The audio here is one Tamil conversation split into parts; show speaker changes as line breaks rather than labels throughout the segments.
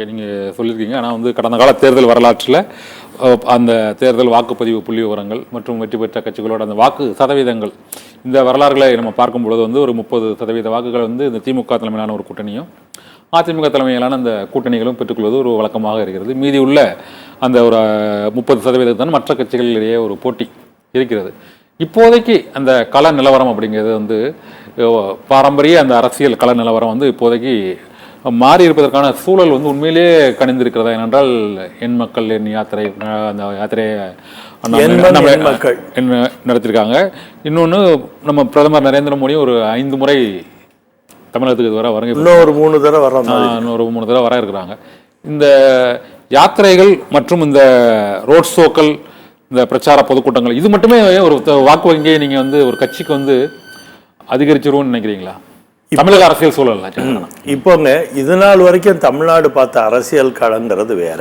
ஓகே, நீங்கள் சொல்லியிருக்கீங்க. ஆனால் வந்து கடந்த கால தேர்தல் வரலாற்றில் அந்த தேர்தல் வாக்குப்பதிவு புள்ளி விவரங்கள் மற்றும் வெற்றி பெற்ற கட்சிகளோட அந்த வாக்கு சதவீதங்கள், இந்த வரலாறுகளை நம்ம பார்க்கும்பொழுது வந்து ஒரு 30% வாக்குகள் வந்து இந்த திமுக தலைமையிலான ஒரு கூட்டணியும் அதிமுக தலைமையிலான அந்த கூட்டணிகளும் பெற்றுக்கொள்வது ஒரு வழக்கமாக இருக்கிறது. மீதி உள்ள அந்த ஒரு 30% மற்ற கட்சிகளிடையே ஒரு போட்டி இருக்கிறது. இப்போதைக்கு அந்த கள நிலவரம் அப்படிங்கிறது வந்து பாரம்பரிய அந்த அரசியல் கள நிலவரம் வந்து இப்போதைக்கு மாறி இருப்பதற்கான சூழல் வந்து உண்மையிலேயே கணிந்திருக்கிறதா? ஏனென்றால் என் மக்கள் என் யாத்திரை, அந்த யாத்திரையை நடத்திருக்காங்க. இன்னொன்று, நம்ம பிரதமர் நரேந்திர மோடி ஒரு 5 முறை தமிழகத்துக்கு வர வரங்க,
இன்னொரு 3
தடவை வர இருக்கிறாங்க. இந்த யாத்திரைகள் மற்றும் இந்த ரோட் ஷோக்கள், இந்த பிரச்சார பொதுக்கூட்டங்கள், இது மட்டுமே ஒரு வாக்கு வங்கியை நீங்க வந்து ஒரு கட்சிக்கு வந்து அதிகரிச்சிருவோம்னு நினைக்கிறீங்களா? தமிழக அரசியல் சூழல்
இப்போங்க இது நாள் வரைக்கும் தமிழ்நாடு பார்த்த அரசியல் களங்கிறது வேற.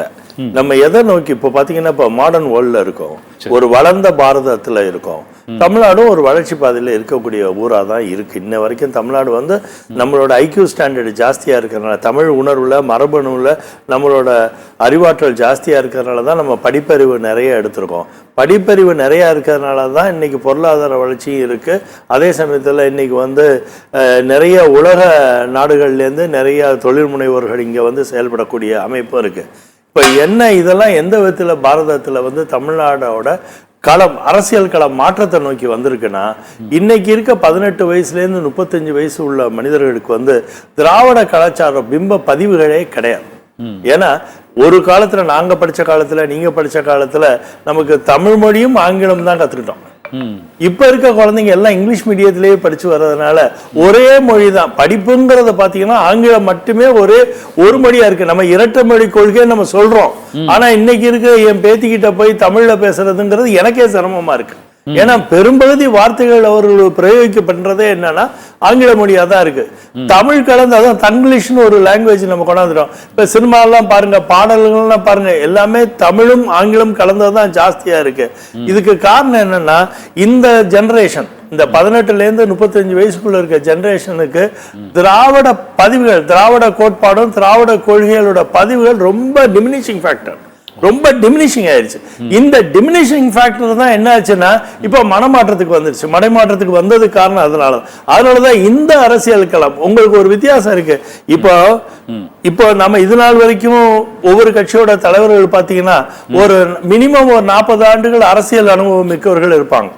நம்ம எதை நோக்கி இப்போ பாத்தீங்கன்னா இப்போ மாடர்ன் வேர்ல்ட்ல இருக்கோம், ஒரு வளர்ந்த பாரதத்துல இருக்கோம். தமிழ்நாடும் ஒரு வளர்ச்சி பாதையில் இருக்கக்கூடிய ஊராக தான் இருக்கு. இன்ன வரைக்கும் தமிழ்நாடு வந்து நம்மளோட ஐக்யூ ஸ்டாண்டர்டு ஜாஸ்தியா இருக்கிறதுனால, தமிழ் உணர்வுல மரபணுவில் நம்மளோட அறிவாற்றல் ஜாஸ்தியா இருக்கிறதுனால தான் நம்ம படிப்பறிவு நிறைய எடுத்திருக்கோம். படிப்பறிவு நிறையா இருக்கிறதுனால தான் இன்னைக்கு பொருளாதார வளர்ச்சியும் இருக்கு. அதே சமயத்தில் இன்னைக்கு வந்து நிறைய உலக நாடுகள்லேருந்து நிறைய தொழில் முனைவோர்கள் இங்கே வந்து செயல்படக்கூடிய அமைப்பும் இருக்கு. இப்போ என்ன இதெல்லாம் எந்த விதத்தில் பாரதத்தில் வந்து தமிழ்நாடோட களம், அரசியல் களம் மாற்றத்தை நோக்கி வந்திருக்குன்னா, இன்னைக்கு இருக்க 18 வயசுலேருந்து 35 வயசு உள்ள மனிதர்களுக்கு வந்து திராவிட கலாச்சார பிம்ப பதிவுகளே கிடையாது. ஏன்னா ஒரு காலத்துல நாங்க படிச்ச காலத்துல, நீங்க படிச்ச காலத்துல நமக்கு தமிழ் மொழியும் ஆங்கிலம் தான் கத்துக்கிட்டோம். இப்ப இருக்க குழந்தைங்க எல்லாம் இங்கிலீஷ் மீடியத்திலேயே படிச்சு வர்றதுனால ஒரே மொழி தான் படிப்புங்கிறத பாத்தீங்கன்னா ஆங்கிலம் மட்டுமே ஒரு மொழியா இருக்கு. நம்ம இரட்டை மொழி கொள்கை நம்ம சொல்றோம், ஆனா இன்னைக்கு இருக்க என் பேத்திக்கிட்ட போய் தமிழ்ல பேசுறதுங்கிறது எனக்கே சிரமமா இருக்கு. ஏன்னா பெரும்பகுதி வார்த்தைகள் அவர்கள் பிரயோகிக்கப்படுறதே என்னன்னா ஆங்கில மொழியா தான் இருக்கு. தமிழ் கலந்து, அதான் தங்கிலீஷ்னு ஒரு லாங்குவேஜ் நம்ம கொண்டாந்துட்டோம். இப்ப சினிமாலாம் பாருங்க, பாடல்கள்லாம் பாருங்க, எல்லாமே தமிழும் ஆங்கிலம் கலந்ததுதான் ஜாஸ்தியா இருக்கு. இதுக்கு காரணம் என்னன்னா, இந்த ஜெனரேஷன், இந்த 18லேருந்து 35 வயசுக்குள்ள இருக்க ஜெனரேஷனுக்கு திராவிட பதிவுகள், திராவிட கோட்பாடும் திராவிட கொள்கைகளோட பதிவுகள் ரொம்ப டிமினிஷிங் ஃபேக்டர், ரொம்ப டிமினிஷிங் ஆயிடுச்சு. இந்த டிமினிஷிங் ஃபேக்டர் தான் என்ன ஆச்சுன்னா இப்போ மனமாற்றத்துக்கு வந்துருச்சு. மடைமாற்றத்துக்கு வந்தது காரணம் அதனாலதான் இந்த அரசியல் களம் உங்களுக்கு ஒரு வித்தியாசம் இருக்கு. இப்போ நம்ம இது நாள் வரைக்கும் ஒவ்வொரு கட்சியோட தலைவர்கள் பாத்தீங்கன்னா ஒரு மினிமம் ஒரு 40 ஆண்டுகள் அரசியல் அனுபவம் மிக்கவர்கள் இருப்பாங்க.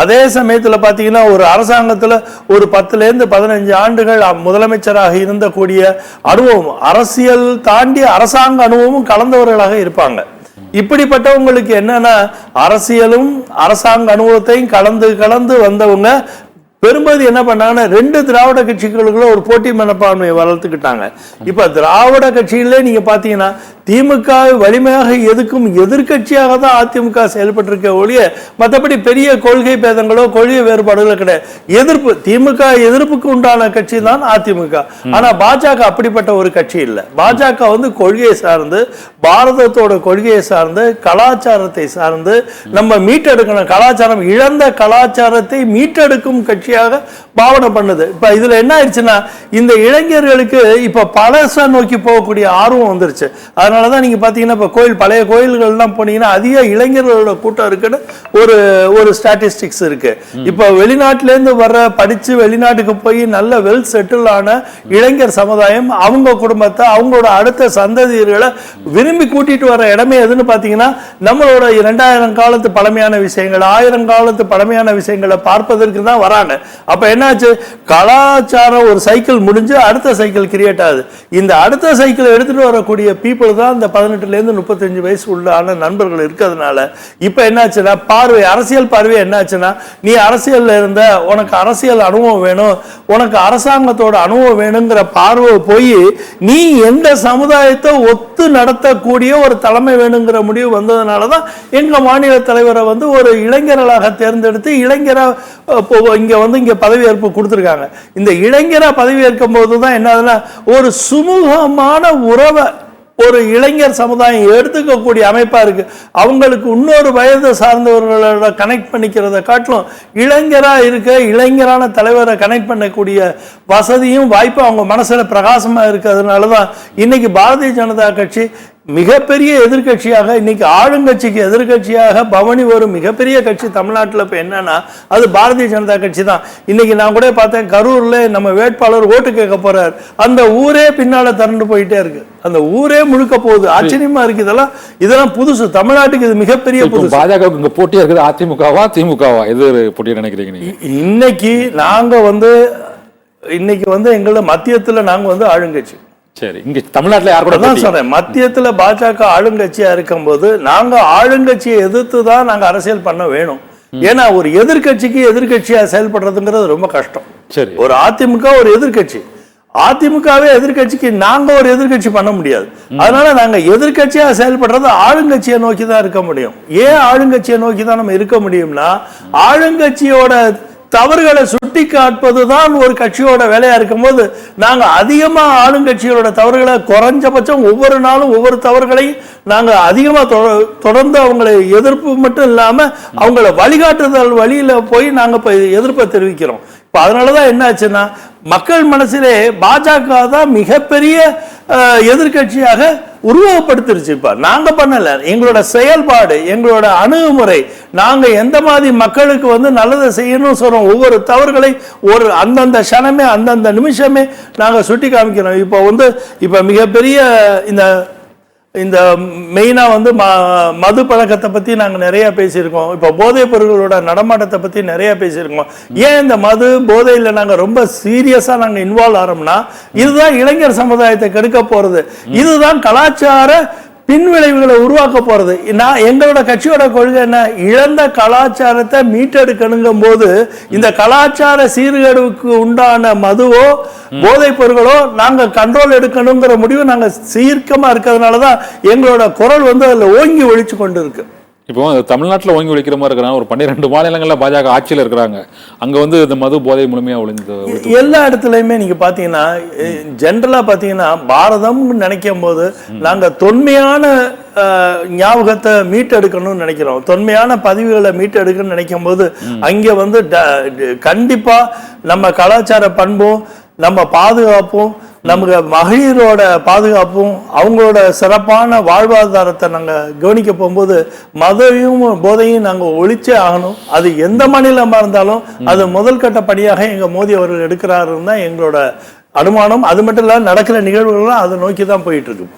அதே சமயத்துல பாத்தீங்கன்னா ஒரு அரசாங்கத்துல ஒரு 10லேருந்து 15 ஆண்டுகள் முதலமைச்சராக இருந்த கூடிய அனுபவம், அரசியல் தாண்டி அரசாங்க அனுபவமும் கலந்தவர்களாக இருப்பாங்க. இப்படிப்பட்டவங்களுக்கு என்னன்னா அரசியலும் அரசாங்க அனுபவத்தையும் கலந்து வந்தவங்க பெரும்பகுதி என்ன பண்ணாங்கன்னா 2 திராவிட கட்சிகளுக்குள்ள ஒரு போட்டி மனப்பான்மையை வளர்த்துக்கிட்டாங்க. இப்ப திராவிட கட்சியிலே நீங்க பாத்தீங்கன்னா திமுக வலிமையாக எதுக்கும் எதிர்கட்சியாக தான் அதிமுக செயல்பட்டிருக்க ஒழிய மற்றபடி பெரிய கொள்கை பேதங்களோ கொள்கை வேறுபாடுகளோ கிடையாது. திமுக எதிர்ப்புக்கு உண்டான கட்சி தான் அதிமுக. ஆனா பாஜக அப்படிப்பட்ட ஒரு கட்சி இல்லை. பாஜக வந்து கொள்கையை சார்ந்து, பாரதத்தோட கொள்கையை சார்ந்து, கலாச்சாரத்தை சார்ந்து நம்ம மீட்டெடுக்கணும், கலாச்சாரம் இழந்த கலாச்சாரத்தை மீட்டெடுக்கும் கட்சியாக பாவனை பண்ணுது. இப்ப இதுல என்ன ஆயிடுச்சுன்னா, இந்த இளைஞர்களுக்கு இப்ப பழச நோக்கி போகக்கூடிய ஆர்வம் வந்துருச்சு. அதனாலதான் நீங்க பாத்தீங்கன்னா இப்ப பழைய கோயில்கள்லாம் போனீங்கன்னா அதிக இளைஞர்களோட கூட்டம் இருக்குன்னு ஒரு ஸ்டாட்டிஸ்டிக்ஸ் இருக்கு. இப்ப வெளிநாட்டுல இருந்து படிச்சு வெளிநாட்டுக்கு போய் நல்ல வெல் செட்டில் ஆன இளைஞர் சமுதாயம் அவங்க குடும்பத்தை, அவங்களோட அடுத்த சந்ததியர்களை விரும்பி கூட்டிட்டு வர இடமே எதுன்னு பாத்தீங்கன்னா நம்மளோட 2000 காலத்து பழமையான விஷயங்கள், 1000 காலத்து பழமையான விஷயங்களை பார்ப்பதற்கு தான் வராங்க. அப்ப என்னாச்சு, கலாச்சாரம் ஒரு சைக்கிள் முடிஞ்சு அடுத்த சைக்கிள் கிரியேட் ஆகுது. இந்த அடுத்த சைக்கிள் எடுத்துட்டு வரக்கூடிய பீப்புள் தான் இந்த 18லேருந்து 35 வயசு உள்ளான நண்பர்கள் இருக்கிறதுனால இப்ப என்னாச்சுன்னா அரசியல் பார்வை என்னாச்சுன்னா, நீ அரசியல்ல இருந்த, உனக்கு அரசியல் அனுபவம் வேணும், உனக்கு அரசாங்கத்தோட அனுபவம் வேணுங்கிற பார்வை போய் நீ எந்த சமுதாயத்தை ஒத்து நடத்தக்கூடிய ஒரு தலைமை வேணுங்கிற முடிவு வந்ததுனாலதான் எங்க மாநில தலைவரை வந்து ஒரு இளைஞர்களாக தேர்ந்தெடுத்து இளைஞரா இங்க பதவியேற்பு கொடுத்திருக்காங்க. இந்த இளைஞரா பதவியேற்கும் போதுதான் என்ன, ஒரு சுமூகமான உறவை ஒரு இளைஞர் சமுதாயம் எடுத்துக்கக்கூடிய அமைப்பா இருக்கு. அவங்களுக்கு இன்னொரு வயது சார்ந்தவர்களோட கனெக்ட் பண்ணிக்கிறத காட்டிலும் இளைஞரா இருக்க இளைஞரான தலைவரை கனெக்ட் பண்ணக்கூடிய வசதியும் வாய்ப்பும் அவங்க மனசுல பிரகாசமா இருக்கிறதுனாலதான் இன்னைக்கு பாரதிய ஜனதா கட்சி மிகப்பெரிய எதிர்கட்சியாக, இன்னைக்கு ஆளுங்கட்சிக்கு எதிர்கட்சியாக பவனி ஒரு மிகப்பெரிய கட்சி தமிழ்நாட்டில் இப்போ என்னன்னா அது பாரதிய ஜனதா கட்சி தான். இன்னைக்கு நான் கூட பார்த்தேன், கரூர்ல நம்ம வேட்பாளர் ஓட்டு கேட்க போறாரு, அந்த ஊரே பின்னால திரண்டு போயிட்டே இருக்கு, அந்த ஊரே முழுக்க போகுது. ஆச்சரியமா இருக்கு. இதெல்லாம் புதுசு தமிழ்நாட்டுக்கு, இது மிகப்பெரிய புதுசு.
பாஜக இங்க போட்டியா இருக்குது, அதிமுகவா திமுகவா எது போட்டியா நினைக்கிறீங்க நீங்க?
இன்னைக்கு நாங்க இன்னைக்கு எங்களோட மத்தியத்துல நாங்க ஆளுங்கட்சி.
சரி, இங்க தமிழ்நாட்டுல யார் கூட
தான் சொல்றேன், மத்தியத்துல பாஜக ஆளுங்கட்சியா இருக்கும்போது நாங்க ஆளுங்கட்சியை எதிர்த்து தான் நாங்க அரசியல் பண்ண வேணும். ஏன்னா ஒரு எதிர்கட்சிக்கு எதிர்கட்சியா செயல்படுறதுங்கிறது ரொம்ப கஷ்டம்.
சரி,
ஒரு அதிமுக ஒரு எதிர்கட்சி, அதிமுகவே எதிர்கட்சிக்கு நாங்க ஒரு எதிர்கட்சி பண்ண முடியாது. அதனால நாங்க எதிர்கட்சியா செயல்படுறது ஆளுங்கட்சியை நோக்கி தான் இருக்க முடியும். ஏன் ஆளுங்கட்சியை நோக்கி தான் நம்ம இருக்க முடியும்னா, ஆளுங்கட்சியோட தவறுகளை சுட்டி காட்பதுதான் ஒரு கட்சியோட வேலையா இருக்கும்போது நாங்க அதிகமா ஆளுங்கட்சியோட தவறுகளை குறைஞ்சபட்சம் ஒவ்வொரு நாளும் ஒவ்வொரு தவறுகளையும் நாங்க அதிகமா தொடர்ந்து அவங்களை எதிர்ப்பு மட்டும் இல்லாம அவங்கள வழிகாட்டுதல் வழியில போய் நாங்க இப்ப எதிர்ப்பை தெரிவிக்கிறோம். இப்ப அதனாலதான் என்ன ஆச்சுன்னா, மக்கள் மனசிலே பாஜக தான் மிகப்பெரிய எதிர்கட்சியாக உருவகப்படுத்திருச்சு. இப்ப நாங்க பண்ணல, எங்களோட செயல்பாடு, எங்களோட அணுகுமுறை, நாங்க எந்த மாதிரி மக்களுக்கு நல்லதை செய்யணும்னு சொல்றோம், ஒவ்வொரு தவறுகளை ஒரு அந்தந்த க்ஷணமே அந்தந்த நிமிஷமே நாங்க சுட்டி காமிக்கிறோம். இப்ப மிகப்பெரிய இந்த மெயினா மது பழக்கத்தை பத்தி நாங்க நிறைய பேசியிருக்கோம். இப்ப போதைப் பொருள்களோட நடமாட்டத்தை பத்தி நிறைய பேசியிருக்கோம். ஏன் இந்த மது போதையில நாங்க ரொம்ப சீரியஸா நாங்க இன்வால்வ் ஆறோம்னா, இதுதான் இளைஞர் சமுதாயத்தை கெடுக்க போறது, இதுதான் கலாச்சார பின்விளைவுகளை உருவாக்க போறது. எங்களோட கட்சியோட கொள்கை என்ன, இழந்த கலாச்சாரத்தை மீட்டெடுக்கணுங்கும் போது இந்த கலாச்சார சீர்கேடுக்கு உண்டான மதுவோ போதைப் பொருட்களோ நாங்க கண்ட்ரோல் எடுக்கணுங்கிற முடிவு நாங்க சீர்க்கமா இருக்கிறதுனாலதான் எங்களோட குரல் அதுல ஓங்கி ஒழிச்சு கொண்டு இருக்கு.
இப்போ தமிழ்நாட்டில் ஓங்கி ஒழிக்கிற மாதிரி இருக்கிறாங்க, ஒரு 12 மாநிலங்களில் பாஜக ஆட்சியில் இருக்கிறாங்க, அங்கே இந்த மது போதை முழுமையாக ஒழிந்து
எல்லா இடத்துலையுமே நீங்கள் பார்த்தீங்கன்னா, ஜென்ரலாக பார்த்தீங்கன்னா பாரதம்னு நினைக்கும் போது நாங்கள் தொன்மையான ஞாபகத்தை மீட்டெடுக்கணும்னு நினைக்கிறோம், தொன்மையான பதிவுகளை மீட்டெடுக்கணும்னு நினைக்கும் போது அங்கே கண்டிப்பாக நம்ம கலாச்சார பண்பும் நம்ம பாதுகாப்பும் நமக்கு மகளிரோட பாதுகாப்பும் அவங்களோட சிறப்பான வாழ்வாதாரத்தை நாங்கள் கவனிக்க போகும்போது மதையும் போதையும் நாங்கள் ஒழிச்சே ஆகணும். அது எந்த மாநிலமாக இருந்தாலும் அது முதல் கட்ட படியாக எங்கள் மோடி அவர்கள் எடுக்கிறாருன்னு தான் எங்களோட அனுமானம். அது மட்டும் இல்லாமல் நடக்கிற நிகழ்வுகள்லாம் அதை நோக்கி தான் போயிட்டு இருக்கு.